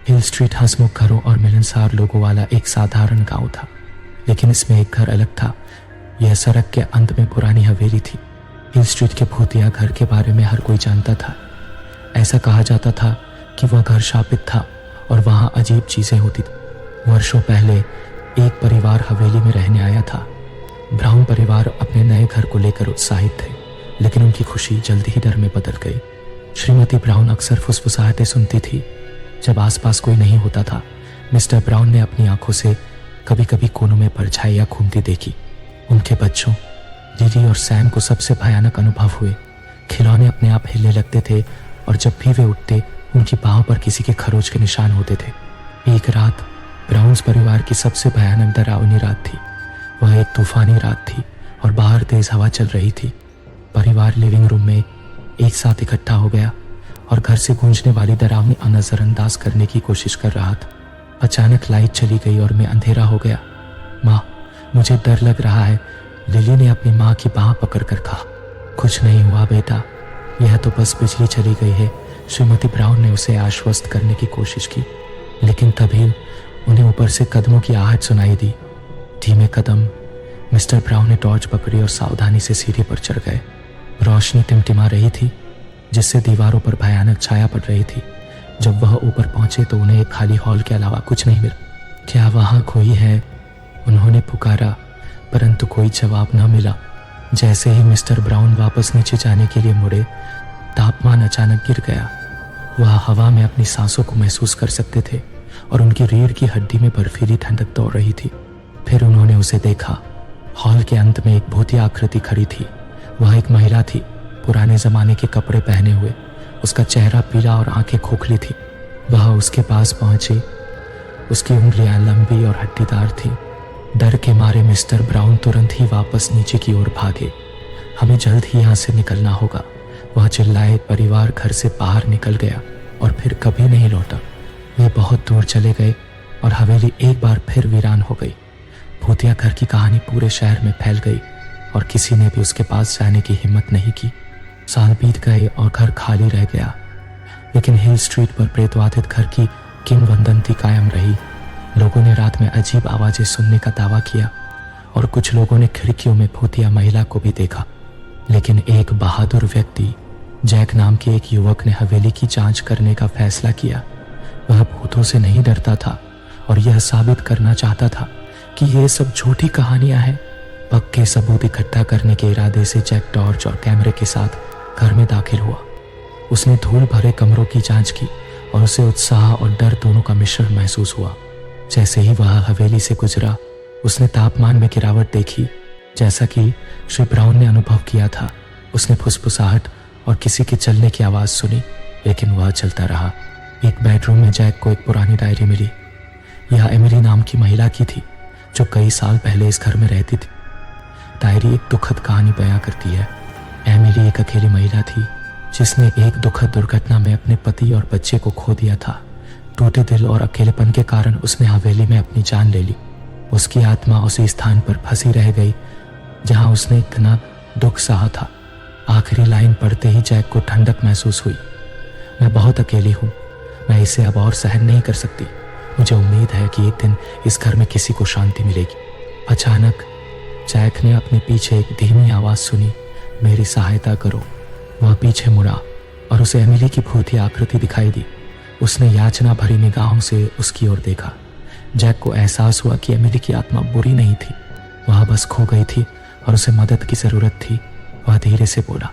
हिल street हंसमुख घरों और मिलनसार लोगों वाला एक साधारण गांव था, लेकिन इसमें एक घर अलग था। यह सड़क के अंत में पुरानी हवेली थी। हिल स्ट्रीट के भूतिया घर के बारे में हर कोई जानता था। ऐसा कहा जाता था कि वह घर शापित था और वहां अजीब चीजें होती थी। वर्षों पहले एक परिवार हवेली में रहने आया था। ब्राउन परिवार अपने नए घर को लेकर उत्साहित थे, लेकिन उनकी खुशी जल्दी ही डर में बदल गई। श्रीमती ब्राउन अक्सर फुसफुसाहटें सुनती थी जब आसपास कोई नहीं होता था। मिस्टर ब्राउन ने अपनी आंखों से कभी कभी कोनों में परछाइयां घूमती देखी। उनके बच्चों लिली और सैम को सबसे भयानक अनुभव हुए। खिलौने अपने आप हिलने लगते थे और जब भी वे उठते उनकी बाहों पर किसी के खरोच के निशान होते थे। एक रात ब्राउन्स परिवार की सबसे भयानक डरावनी रात थी। वह एक तूफानी रात थी और बाहर तेज हवा चल रही थी। परिवार लिविंग रूम में एक साथ इकट्ठा हो गया और घर से गूंजने वाली डरावनी नजरअंदाज करने की कोशिश कर रहा था। अचानक लाइट चली गई और मैं अंधेरा हो गया। माँ, मुझे डर लग रहा है, लिली ने अपनी माँ की बाह पकड़कर कहा। कुछ नहीं हुआ बेटा, यह तो बस बिजली चली गई है। श्रीमती ब्राउन ने उसे आश्वस्त करने की कोशिश की, लेकिन तभी उन्हें ऊपर से कदमों की आहट सुनाई दी। धीमे कदम। मिस्टर ब्राउन ने टॉर्च पकड़ी और सावधानी से सीढ़ी पर चढ़ गए। रोशनी टिमटिमा रही थी, जिससे दीवारों पर भयानक छाया पड़ रही थी। जब वह ऊपर पहुंचे तो उन्हें एक खाली हॉल के अलावा कुछ नहीं मिला। क्या वहां कोई है? उन्होंने पुकारा, परंतु कोई जवाब न मिला। जैसे ही मिस्टर ब्राउन वापस नीचे जाने के लिए मुड़े, तापमान अचानक गिर गया। वह हवा में अपनी सांसों को महसूस कर सकते थे और उनकी रीढ़ की हड्डी में बर्फीली ठंडक दौड़ रही थी। फिर उन्होंने उसे देखा। हॉल के अंत में एक भूतिया आकृति खड़ी थी। वह एक महिला थी, पुराने जमाने के कपड़े पहने हुए। उसका चेहरा पीला और आंखें खोखली थी। वह उसके पास पहुंचे। उसकी उंगलियां लंबी और हड्डीदार थी। डर के मारे मिस्टर ब्राउन तुरंत ही वापस नीचे की ओर भागे। हमें जल्द ही यहाँ से निकलना होगा, वह चिल्लाए। परिवार घर से बाहर निकल गया और फिर कभी नहीं लौटा। वे बहुत दूर चले गए और हवेली एक बार फिर वीरान हो गई। भूतिया घर की कहानी पूरे शहर में फैल गई और किसी ने भी उसके पास जाने की हिम्मत नहीं की। साल बीत गए और घर खाली रह गया, लेकिन हिल स्ट्रीट पर प्रेतवाधित घर की किंवदंती कायम रही। लोगों ने रात में अजीब आवाजें सुनने का दावा किया और कुछ लोगों ने खिड़कियों में भूतिया महिला को भी देखा। लेकिन एक बहादुर व्यक्ति, जैक नाम के एक युवक ने हवेली की जांच करने का फैसला किया। वह भूतों से नहीं डरता था और यह साबित करना चाहता था कि ये सब झूठी कहानियां हैं। पक्के सबूत इकट्ठा करने के इरादे से जैक टॉर्च और कैमरे के साथ घर में दाखिल हुआ। उसने धूल भरे कमरों की जांच की और उसे उत्साह और डर दोनों का मिश्रण महसूस हुआ। जैसे ही वह हवेली से गुजरा, उसने तापमान में गिरावट देखी, जैसा कि श्री ब्राउन ने अनुभव किया था। उसने फुसफुसाहट और किसी के चलने की आवाज़ सुनी, लेकिन वह चलता रहा। एक बेडरूम में जैक को एक पुरानी डायरी मिली। यह एमिली नाम की महिला की थी, जो कई साल पहले इस घर में रहती थी। डायरी एक दुखद कहानी बयां करती है। एमिली एक अकेली महिला थी जिसने एक दुखद दुर्घटना में अपने पति और बच्चे को खो दिया था। टूटे दिल और अकेलेपन के कारण उसने हवेली में अपनी जान ले ली। उसकी आत्मा उसी स्थान पर फंसी रह गई जहां उसने इतना दुख सहा था। आखिरी लाइन पढ़ते ही जैक को ठंडक महसूस हुई। मैं बहुत अकेली हूँ, मैं इसे अब और सहन नहीं कर सकती। मुझे उम्मीद है कि एक दिन इस घर में किसी को शांति मिलेगी। अचानक जैक ने अपने पीछे एक धीमी आवाज़ सुनी, मेरी सहायता करो। वह पीछे मुड़ा और उसे एमिली की भूतिया आकृति दिखाई दी। उसने याचना भरी निगाहों से उसकी ओर देखा। जैक को एहसास हुआ कि एमिली की आत्मा बुरी नहीं थी, वह बस खो गई थी और उसे मदद की ज़रूरत थी। वह धीरे से बोला,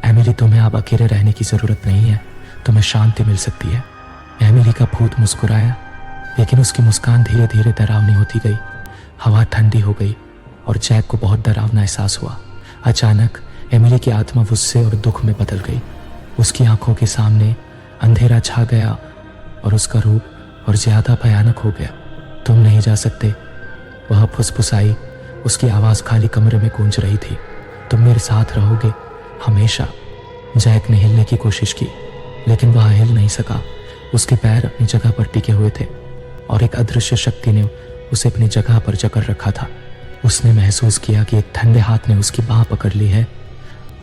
एमिली, तुम्हें अब अकेले रहने की ज़रूरत नहीं है, तुम्हें शांति मिल सकती है। एमिली का भूत मुस्कुराया, लेकिन उसकी मुस्कान धीरे धीरे डरावनी होती गई। हवा ठंडी हो गई और जैक को बहुत डरावना एहसास हुआ। अचानक एमिली की आत्मा गुस्से और दुख में बदल गई। उसकी आंखों के सामने अंधेरा छा गया और उसका रूप और ज्यादा भयानक हो गया। तुम नहीं जा सकते, वह फुसफुसाई। उसकी आवाज़ खाली कमरे में गूंज रही थी। तुम मेरे साथ रहोगे हमेशा। जैक ने हिलने की कोशिश की, लेकिन वह हिल नहीं सका। उसके पैर अपनी जगह पर टिके हुए थे और एक अदृश्य शक्ति ने उसे अपनी जगह पर जकड़ रखा था। उसने महसूस किया कि एक ठंडे हाथ ने उसकी बाह पकड़ ली है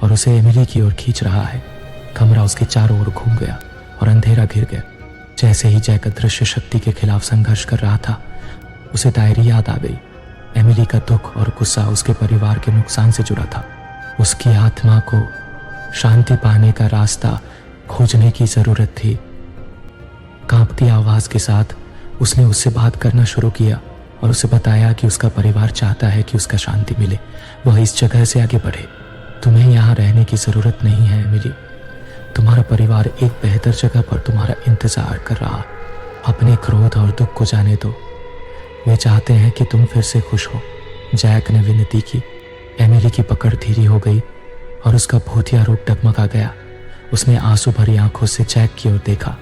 और उसे एमिली की ओर खींच रहा है। कमरा उसके चारों ओर घूम गया और अंधेरा घिर गया। जैसे ही जैक अदृश्य शक्ति के खिलाफ संघर्ष कर रहा था, उसे डायरी याद आ गई। एमिली का दुख और गुस्सा उसके परिवार के नुकसान से जुड़ा था। उसकी आत्मा को शांति पाने का रास्ता खोजने की जरूरत थी। कांपती आवाज के साथ उसने उससे बात करना शुरू किया और उसे बताया कि उसका परिवार चाहता है कि उसका शांति मिले, वह इस जगह से आगे बढ़े। तुम्हें यहाँ रहने की जरूरत नहीं है एमिली। तुम्हारा परिवार एक बेहतर जगह पर तुम्हारा इंतजार कर रहा। अपने क्रोध और दुख को जाने दो। वे चाहते हैं कि तुम फिर से खुश हो। जैक ने विनती की। एमिली की पकड़ धीरी हो गई और उसका भूतिया रूप डगमगा गया। उसने आंसू भरी आंखों से जैक की ओर देखा।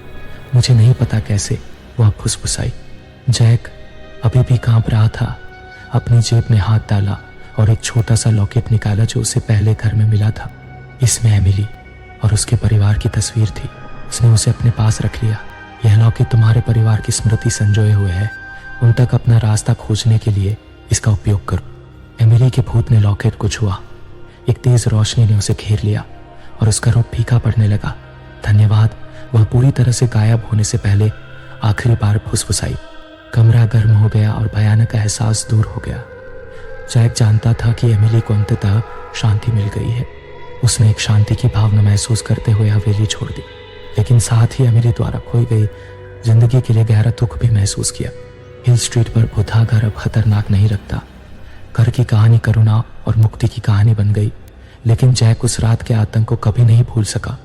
मुझे नहीं पता कैसे, वह फुसफुसाई। जैक अभी भी कांप रहा था। अपनी जेब में हाथ डाला और एक छोटा सा लॉकेट निकाला जो उसे पहले घर में मिला था। इसमें एमिली और उसके परिवार की तस्वीर थी। उसने उसे अपने पास रख लिया। यह लॉकेट तुम्हारे परिवार की स्मृति संजोए हुए है। उन तक अपना रास्ता खोजने के लिए इसका उपयोग करो। एमिली के भूत ने लॉकेट को छुआ। एक तेज रोशनी ने उसे घेर लिया और उसका रूप फीका पड़ने लगा। धन्यवाद, वह पूरी तरह से गायब होने से पहले आखिरी बार फुसफुसाई। कमरा गर्म हो गया और भयानक एहसास दूर हो गया। जैक जानता था कि एमिली को अंततः शांति मिल गई है। उसने एक शांति की भावना महसूस करते हुए हवेली छोड़ दी, लेकिन साथ ही एमिली द्वारा खोई गई जिंदगी के लिए गहरा दुख भी महसूस किया। हिल स्ट्रीट पर बुधा घर अब खतरनाक नहीं रखता। घर की कहानी करुणा और मुक्ति की कहानी बन गई, लेकिन जैक उस रात के आतंक को कभी नहीं भूल सका।